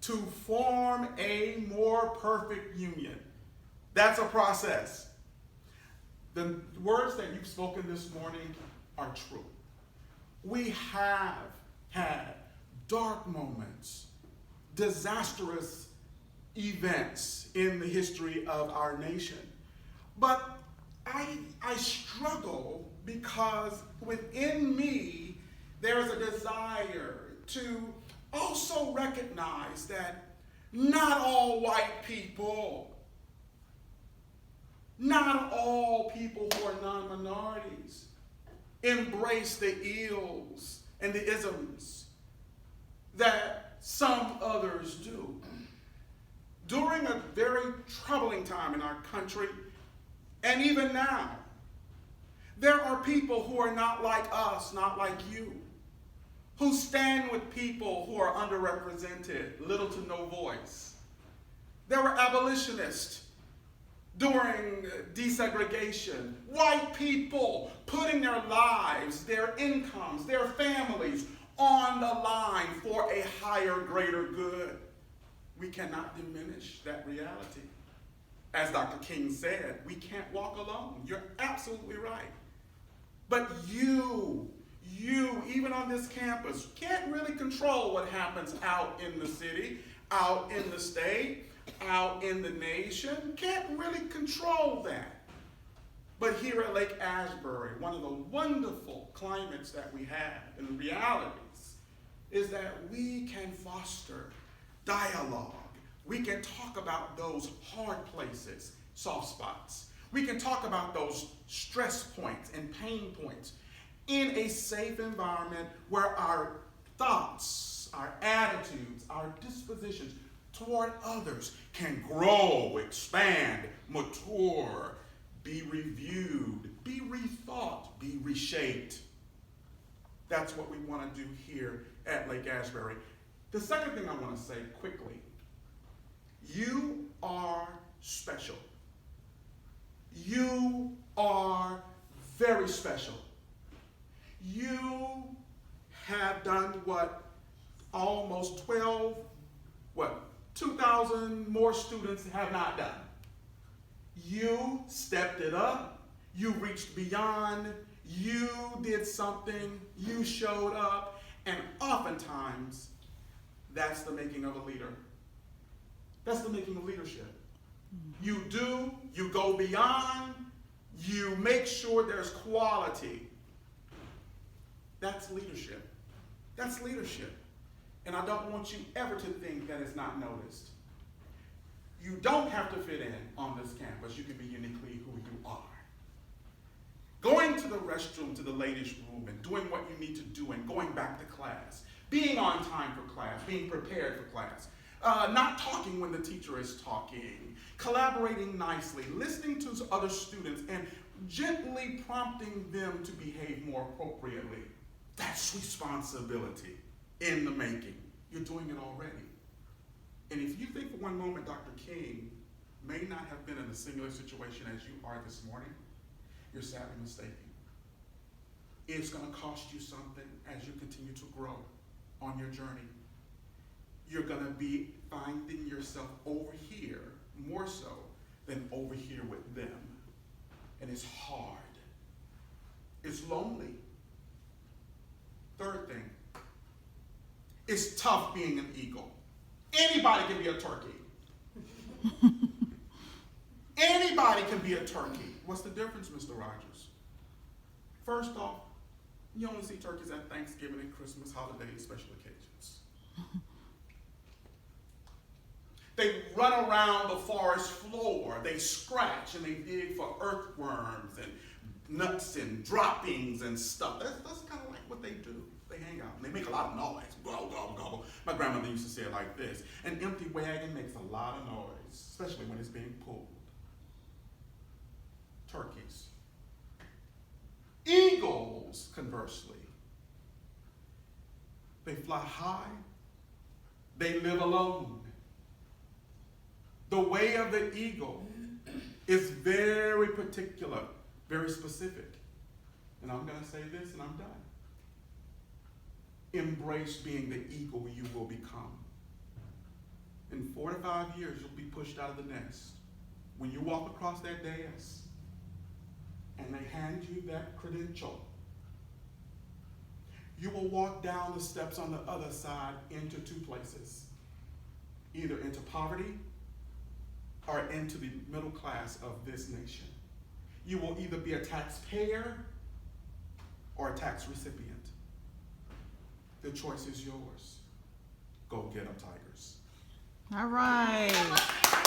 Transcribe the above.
to form a more perfect union. That's a process. The words that you've spoken this morning are true. We have had dark moments, disastrous events in the history of our nation. But I struggle because within me there is a desire to also recognize that not all white people, not all people who are non-minorities embrace the ills and the isms that some others do. During a very troubling time in our country, and even now, there are people who are not like us, not like you, who stand with people who are underrepresented, little to no voice. There were abolitionists during desegregation, white people putting their lives, their incomes, their families on the line for a higher, greater good. We cannot diminish that reality. As Dr. King said, we can't walk alone. You're absolutely right. But you, even on this campus, can't really control what happens out in the city, out in the state, out in the nation. Can't really control that. But here at Lake Ashbury, one of the wonderful climates that we have and realities is that we can foster dialogue. We can talk about those hard places, soft spots. We can talk about those stress points and pain points in a safe environment where our thoughts, our attitudes, our dispositions toward others can grow, expand, mature, be reviewed, be rethought, be reshaped. That's what we want to do here at Lake Ashbury. The second thing I want to say quickly, you are special. You are very special. You have done what almost 2,000 more students have not done. You stepped it up. You reached beyond. You did something. You showed up. And oftentimes, that's the making of a leader. That's the making of leadership. You do, you go beyond, you make sure there's quality. That's leadership. That's leadership. And I don't want you ever to think that it's not noticed. You don't have to fit in on this campus. You can be uniquely who you are. Going to the restroom, to the ladies' room, and doing what you need to do, and going back to class. Being on time for class, being prepared for class. Not talking when the teacher is talking. Collaborating nicely, listening to other students, and gently prompting them to behave more appropriately. That's responsibility in the making. You're doing it already. And if you think for one moment Dr. King may not have been in a similar situation as you are this morning, you're sadly mistaken. It's going to cost you something as you continue to grow on your journey. You're going to be finding yourself over here more so than over here with them. And it's hard. It's lonely. Third thing, it's tough being an eagle. Anybody can be a turkey. Anybody can be a turkey. What's the difference, Mr. Rogers? First off, you only see turkeys at Thanksgiving and Christmas, holidays, special occasions. They run around the forest floor. They scratch and they dig for earthworms and nuts and droppings and stuff. That's kind of like what they do. They hang out and they make a lot of noise. Gobble, gobble, gobble. My grandmother used to say it like this: an empty wagon makes a lot of noise, especially when it's being pulled. Turkeys. Eagles, conversely, they fly high. They live alone. The way of the eagle is very particular, very specific. And I'm going to say this and I'm done. Embrace being the eagle you will become. 4 to 5 years, you'll be pushed out of the nest. When you walk across that dais and they hand you that credential, you will walk down the steps on the other side into 2 places, either into poverty or into the middle class of this nation. You will either be a taxpayer or a tax recipient. The choice is yours. Go get 'em, Tigers. All right.